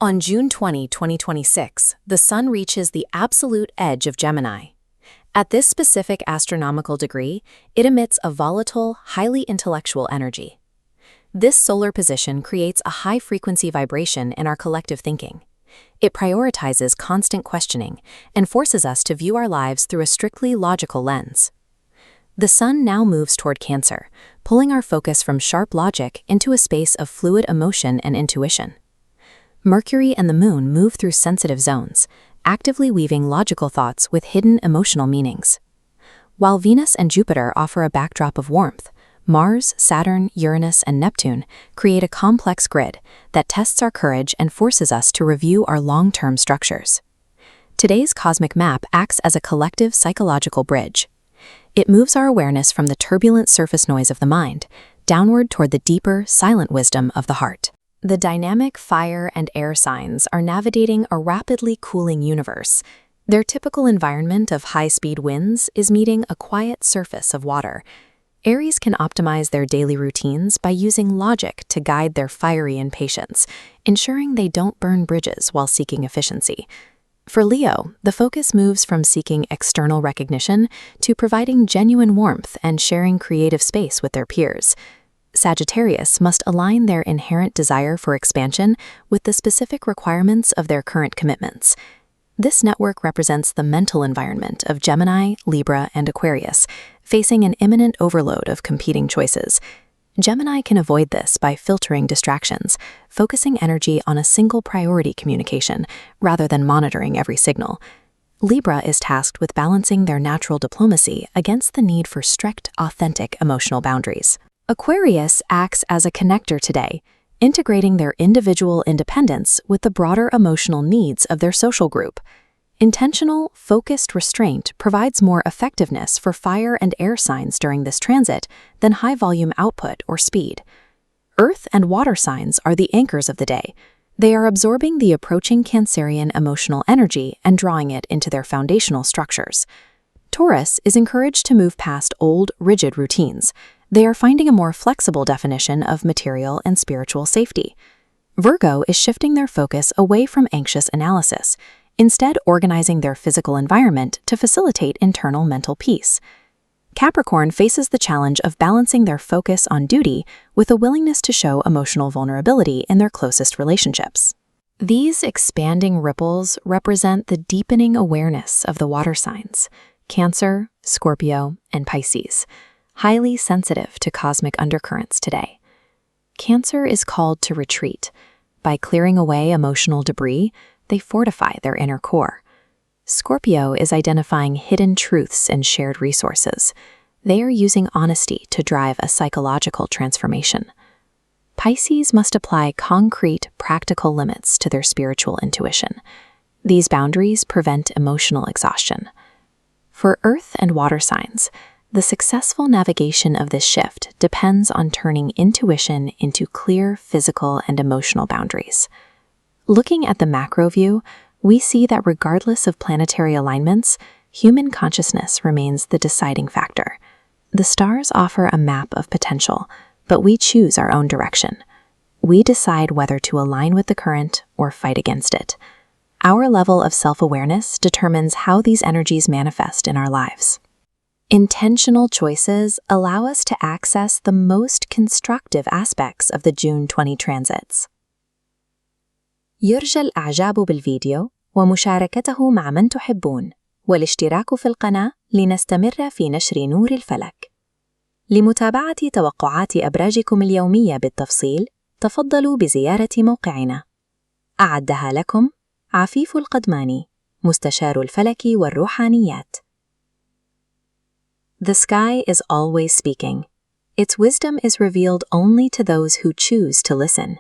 On June 20, 2026, the Sun reaches the absolute edge of Gemini. At this specific astronomical degree, it emits a volatile, highly intellectual energy. This solar position creates a high-frequency vibration in our collective thinking. It prioritizes constant questioning and forces us to view our lives through a strictly logical lens. The Sun now moves toward Cancer, pulling our focus from sharp logic into a space of fluid emotion and intuition. Mercury and the Moon move through sensitive zones, actively weaving logical thoughts with hidden emotional meanings. While Venus and Jupiter offer a backdrop of warmth, Mars, Saturn, Uranus, and Neptune create a complex grid that tests our courage and forces us to review our long-term structures. Today's cosmic map acts as a collective psychological bridge. It moves our awareness from the turbulent surface noise of the mind downward toward the deeper, silent wisdom of the heart. The dynamic fire and air signs are navigating a rapidly cooling universe. Their typical environment of high-speed winds is meeting a quiet surface of water. Aries can optimize their daily routines by using logic to guide their fiery impatience, ensuring they don't burn bridges while seeking efficiency. For Leo, the focus moves from seeking external recognition to providing genuine warmth and sharing creative space with their peers. Sagittarius must align their inherent desire for expansion with the specific requirements of their current commitments. This network represents the mental environment of Gemini, Libra, and Aquarius, facing an imminent overload of competing choices. Gemini can avoid this by filtering distractions, focusing energy on a single priority communication rather than monitoring every signal. Libra is tasked with balancing their natural diplomacy against the need for strict, authentic emotional boundaries. Aquarius acts as a connector today, integrating their individual independence with the broader emotional needs of their social group. Intentional, focused restraint provides more effectiveness for fire and air signs during this transit than high-volume output or speed. Earth and water signs are the anchors of the day. They are absorbing the approaching Cancerian emotional energy and drawing it into their foundational structures. Taurus is encouraged to move past old, rigid routines. They are finding a more flexible definition of material and spiritual safety. Virgo is shifting their focus away from anxious analysis, instead organizing their physical environment to facilitate internal mental peace. Capricorn faces the challenge of balancing their focus on duty with a willingness to show emotional vulnerability in their closest relationships. These expanding ripples represent the deepening awareness of the water signs, Cancer, Scorpio, and Pisces, highly sensitive to cosmic undercurrents today. Cancer is called to retreat. By clearing away emotional debris, they fortify their inner core. Scorpio is identifying hidden truths and shared resources. They are using honesty to drive a psychological transformation. Pisces must apply concrete, practical limits to their spiritual intuition. These boundaries prevent emotional exhaustion. For earth and water signs, the successful navigation of this shift depends on turning intuition into clear physical and emotional boundaries. Looking at the macro view, we see that regardless of planetary alignments, human consciousness remains the deciding factor. The stars offer a map of potential, but we choose our own direction. We decide whether to align with the current or fight against it. Our level of self-awareness determines how these energies manifest in our lives. Intentional choices allow us to access the most constructive aspects of the June 20 transits. يرجى الإعجاب بالفيديو ومشاركته مع من تحبون والاشتراك في القناة لنستمر في نشر نور الفلك. لمتابعة توقعات أبراجكم اليومية بالتفصيل، تفضلوا بزيارة موقعنا. أعدها لكم عفيف القدماني، مستشار الفلك والروحانيات. The sky is always speaking. Its wisdom is revealed only to those who choose to listen.